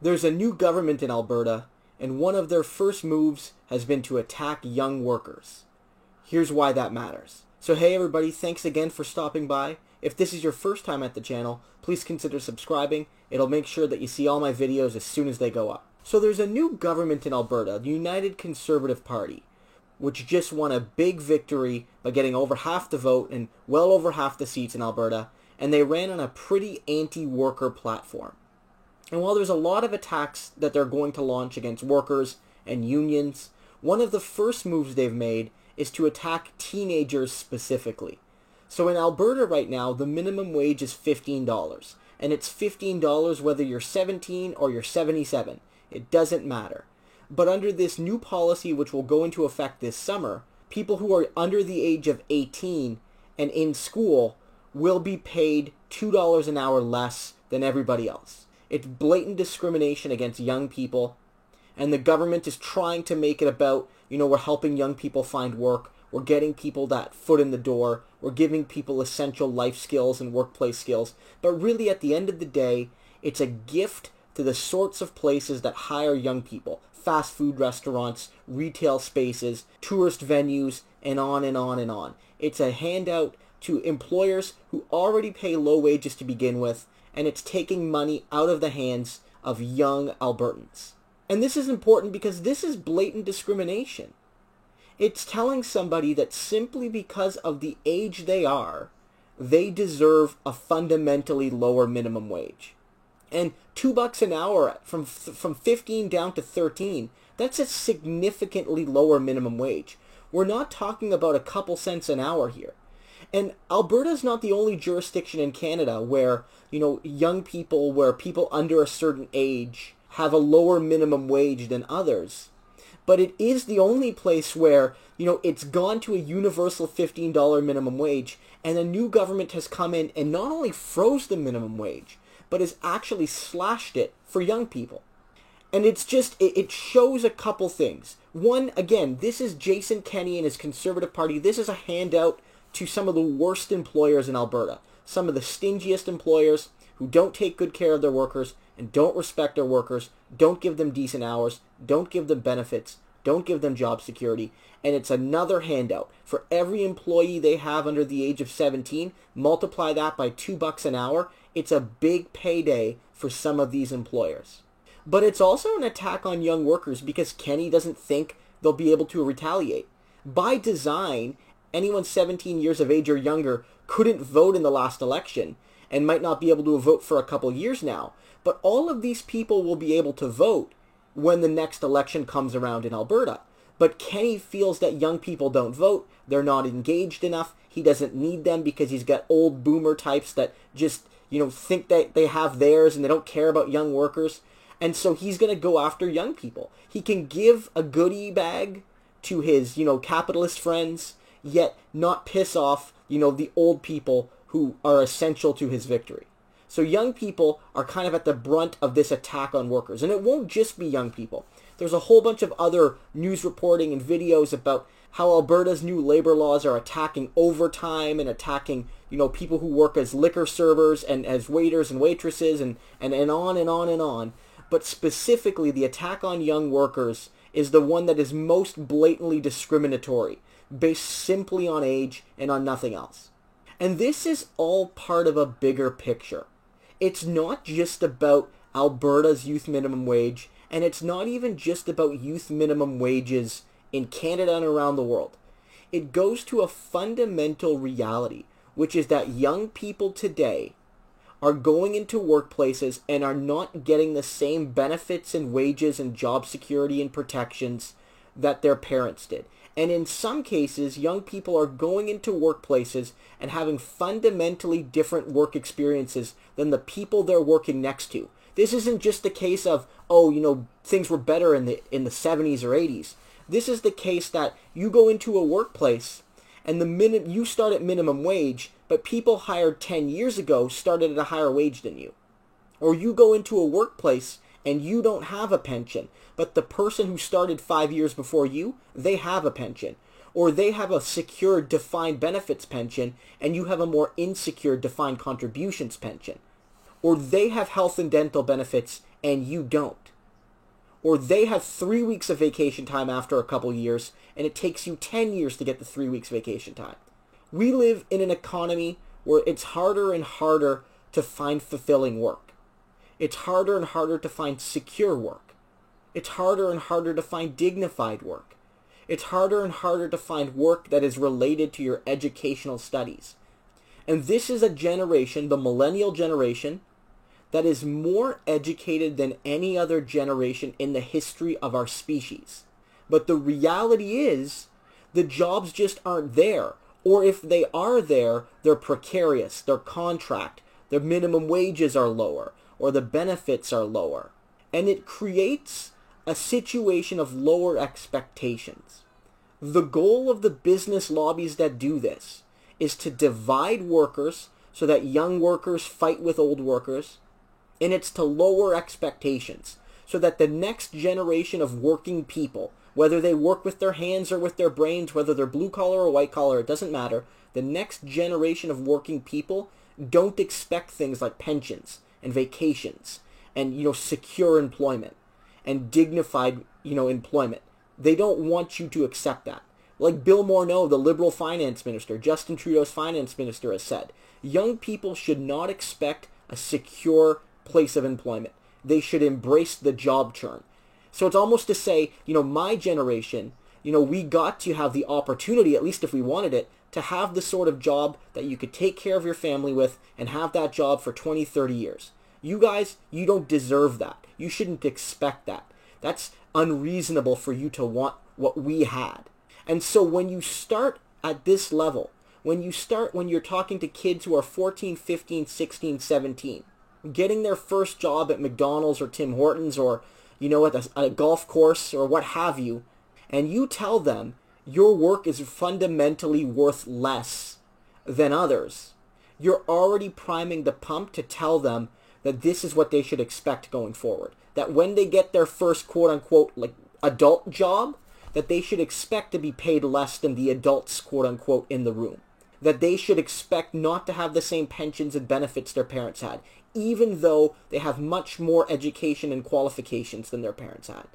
There's a new government in Alberta, and one of their first moves has been to attack young workers. Here's why that matters. So hey everybody, thanks again for stopping by. If this is your first time at the channel, please consider subscribing. It'll make sure that you see all my videos as soon as they go up. So there's a new government in Alberta, the United Conservative Party, which just won a big victory by getting over half the vote and well over half the seats in Alberta, and they ran on a pretty anti-worker platform. And while there's a lot of attacks that they're going to launch against workers and unions, one of the first moves they've made is to attack teenagers specifically. So in Alberta right now, the minimum wage is $15, and it's $15 whether you're 17 or you're 77. It doesn't matter. But under this new policy, which will go into effect this summer, people who are under the age of 18 and in school will be paid $2 an hour less than everybody else. It's blatant discrimination against young people, and the government is trying to make it about, we're helping young people find work, we're getting people that foot in the door, we're giving people essential life skills and workplace skills. But really, at the end of the day, it's a gift to the sorts of places that hire young people. Fast food restaurants, retail spaces, tourist venues, and on and on and on. It's a handout to employers who already pay low wages to begin with, and it's taking money out of the hands of young Albertans. And this is important because this is blatant discrimination. It's telling somebody that simply because of the age they are, they deserve a fundamentally lower minimum wage. And $2 an hour from 15 down to 13, that's a significantly lower minimum wage. We're not talking about a couple cents an hour here. And Alberta's not the only jurisdiction in Canada where, young people, where people under a certain age have a lower minimum wage than others. But it is the only place where, it's gone to a universal $15 minimum wage, and a new government has come in and not only froze the minimum wage, but has actually slashed it for young people. And it's just, it shows a couple things. One, again, this is Jason Kenney and his Conservative Party. This is a handout to some of the worst employers in Alberta. Some of the stingiest employers who don't take good care of their workers and don't respect their workers, don't give them decent hours, don't give them benefits, don't give them job security. And it's another handout. For every employee they have under the age of 17, multiply that by $2 an hour, it's a big payday for some of these employers. But it's also an attack on young workers because Kenney doesn't think they'll be able to retaliate. By design, anyone 17 years of age or younger couldn't vote in the last election and might not be able to vote for a couple years now. But all of these people will be able to vote when the next election comes around in Alberta. But Kenney feels that young people don't vote, they're not engaged enough, he doesn't need them because he's got old boomer types that just, think that they have theirs and they don't care about young workers. And so he's going to go after young people. He can give a goodie bag to his, capitalist friends, yet not piss off, the old people who are essential to his victory. So young people are kind of at the brunt of this attack on workers. And it won't just be young people. There's a whole bunch of other news reporting and videos about how Alberta's new labor laws are attacking overtime and attacking, people who work as liquor servers and as waiters and waitresses and on and on and on. But specifically, the attack on young workers is the one that is most blatantly discriminatory, based simply on age and on nothing else. And this is all part of a bigger picture. It's not just about Alberta's youth minimum wage, and it's not even just about youth minimum wages in Canada and around the world. It goes to a fundamental reality, which is that young people today are going into workplaces and are not getting the same benefits and wages and job security and protections that their parents did. And in some cases, young people are going into workplaces and having fundamentally different work experiences than the people they're working next to. This isn't just the case of, things were better in the 70s or 80s. This is the case that you go into a workplace and you start at minimum wage, but people hired 10 years ago started at a higher wage than you. Or you go into a workplace and you don't have a pension, but the person who started 5 years before you, they have a pension. Or they have a secure defined benefits pension and you have a more insecure defined contributions pension. Or they have health and dental benefits and you don't. Or they have 3 weeks of vacation time after a couple years, and it takes you 10 years to get the 3 weeks vacation time. We live in an economy where it's harder and harder to find fulfilling work. It's harder and harder to find secure work. It's harder and harder to find dignified work. It's harder and harder to find work that is related to your educational studies. And this is a generation, the millennial generation, that is more educated than any other generation in the history of our species. But the reality is, the jobs just aren't there. Or if they are there, they're precarious, they're contract, their minimum wages are lower, or the benefits are lower. And it creates a situation of lower expectations. The goal of the business lobbies that do this is to divide workers so that young workers fight with old workers, and it's to lower expectations so that the next generation of working people, whether they work with their hands or with their brains, whether they're blue collar or white collar, it doesn't matter, the next generation of working people don't expect things like pensions and vacations and, secure employment and dignified, employment. They don't want you to accept that. Like Bill Morneau, the Liberal finance minister, Justin Trudeau's finance minister, has said, young people should not expect a secure place of employment. They should embrace the job churn. So it's almost to say, my generation, we got to have the opportunity, at least if we wanted it, to have the sort of job that you could take care of your family with and have that job for 20, 30 years. You guys, you don't deserve that. You shouldn't expect that. That's unreasonable for you to want what we had. And so when you start at this level, when you're talking to kids who are 14, 15, 16, 17, getting their first job at McDonald's or Tim Hortons or, at a golf course or what have you, and you tell them your work is fundamentally worth less than others, you're already priming the pump to tell them that this is what they should expect going forward. That when they get their first quote-unquote adult job, that they should expect to be paid less than the adults quote-unquote in the room. That they should expect not to have the same pensions and benefits their parents had, even though they have much more education and qualifications than their parents had.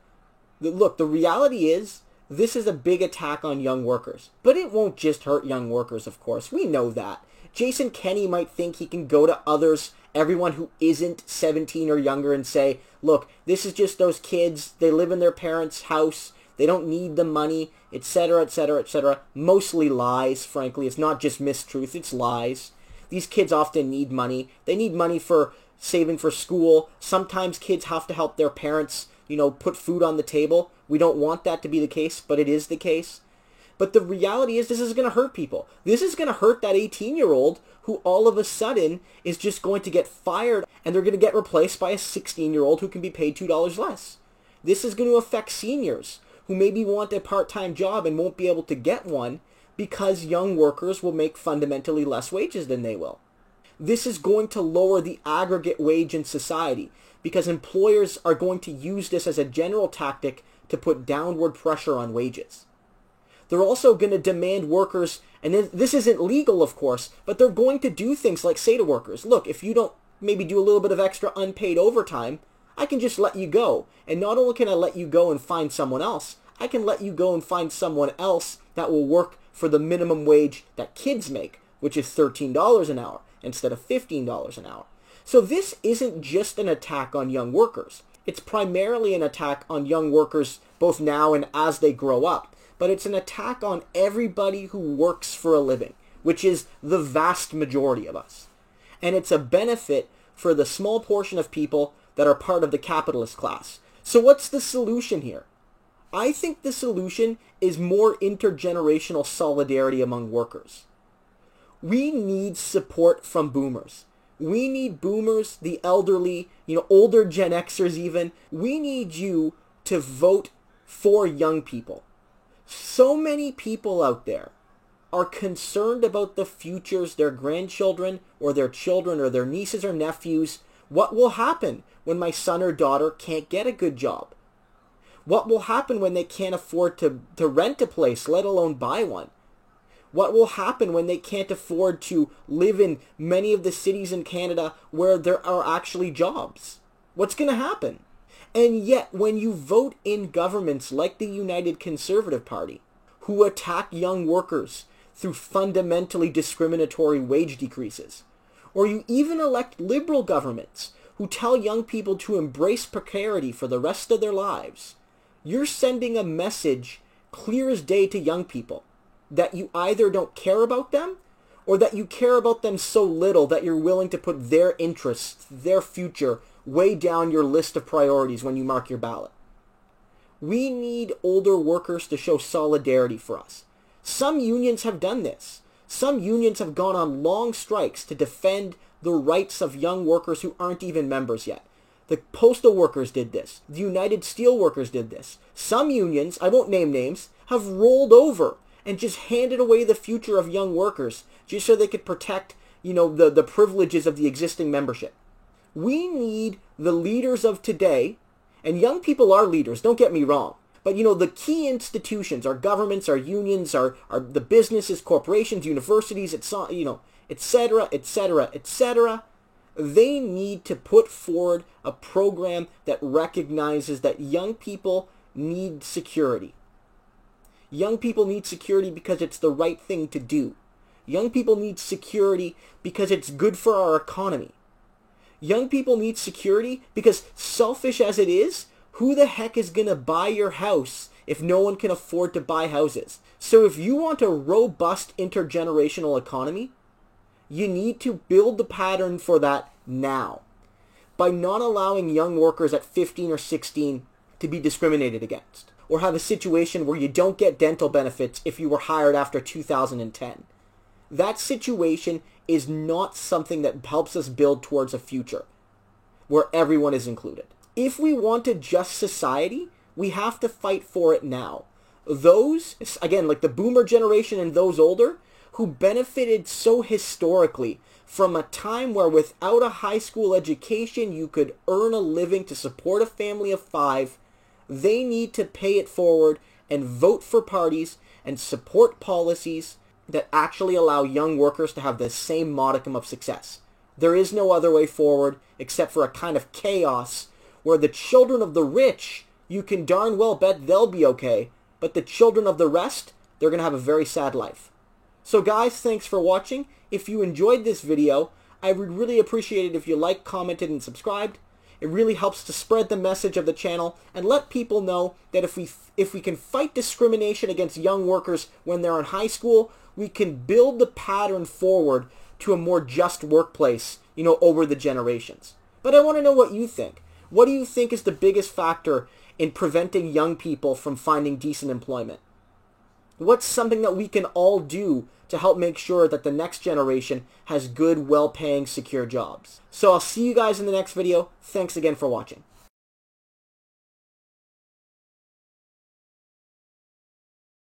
Look, the reality is, this is a big attack on young workers. But it won't just hurt young workers, of course. We know that. Jason Kenney might think he can go to others, everyone who isn't 17 or younger, and say, look, this is just those kids, they live in their parents' house, they don't need the money, etc., etc., etc. Mostly lies, frankly. It's not just mistruth, it's lies. These kids often need money. They need money for saving for school. Sometimes kids have to help their parents, put food on the table. We don't want that to be the case, but it is the case. But the reality is this is going to hurt people. This is going to hurt that 18-year-old who all of a sudden is just going to get fired and they're going to get replaced by a 16-year-old who can be paid $2 less. This is going to affect seniors who maybe want a part-time job and won't be able to get one because young workers will make fundamentally less wages than they will. This is going to lower the aggregate wage in society because employers are going to use this as a general tactic to put downward pressure on wages. They're also going to demand workers, and this isn't legal, of course, but they're going to do things like say to workers, look, if you don't maybe do a little bit of extra unpaid overtime, I can just let you go. And not only can I let you go and find someone else, I can let you go and find someone else that will work for the minimum wage that kids make, which is $13 an hour instead of $15 an hour. So this isn't just an attack on young workers. It's primarily an attack on young workers both now and as they grow up. But it's an attack on everybody who works for a living, which is the vast majority of us. And it's a benefit for the small portion of people that are part of the capitalist class. So what's the solution here? I think the solution is more intergenerational solidarity among workers. We need support from boomers. We need boomers, the elderly, older Gen Xers even. We need you to vote for young people. So many people out there are concerned about the futures, their grandchildren or their children or their nieces or nephews. What will happen when my son or daughter can't get a good job? What will happen when they can't afford to rent a place, let alone buy one? What will happen when they can't afford to live in many of the cities in Canada where there are actually jobs? What's going to happen? And yet, when you vote in governments like the United Conservative Party, who attack young workers through fundamentally discriminatory wage decreases, or you even elect liberal governments who tell young people to embrace precarity for the rest of their lives, you're sending a message clear as day to young people that you either don't care about them or that you care about them so little that you're willing to put their interests, their future, way down your list of priorities when you mark your ballot. We need older workers to show solidarity for us. Some unions have done this. Some unions have gone on long strikes to defend the rights of young workers who aren't even members yet. The postal workers did this. The United Steelworkers did this. Some unions, I won't name names, have rolled over and just handed away the future of young workers just so they could protect, the privileges of the existing membership. We need the leaders of today, and young people are leaders, don't get me wrong, but the key institutions, our governments, our unions, our the businesses, corporations, universities, etc., etc., etc., they need to put forward a program that recognizes that young people need security. Young people need security because it's the right thing to do. Young people need security because it's good for our economy. Young people need security because, selfish as it is, who the heck is going to buy your house if no one can afford to buy houses? So if you want a robust intergenerational economy, you need to build the pattern for that now by not allowing young workers at 15 or 16 to be discriminated against, or have a situation where you don't get dental benefits if you were hired after 2010. That situation is not something that helps us build towards a future where everyone is included. If we want a just society, we have to fight for it now. Those, again, like the boomer generation and those older, who benefited so historically from a time where without a high school education you could earn a living to support a family of 5, they need to pay it forward and vote for parties and support policies that actually allow young workers to have the same modicum of success. There is no other way forward except for a kind of chaos where the children of the rich, you can darn well bet they'll be okay, but the children of the rest, they're going to have a very sad life. So guys, thanks for watching. If you enjoyed this video, I would really appreciate it if you liked, commented, and subscribed. It really helps to spread the message of the channel and let people know that if we can fight discrimination against young workers when they're in high school, we can build the pattern forward to a more just workplace, over the generations. But I want to know what you think. What do you think is the biggest factor in preventing young people from finding decent employment? What's something that we can all do to help make sure that the next generation has good, well-paying, secure jobs? So I'll see you guys in the next video. Thanks again for watching.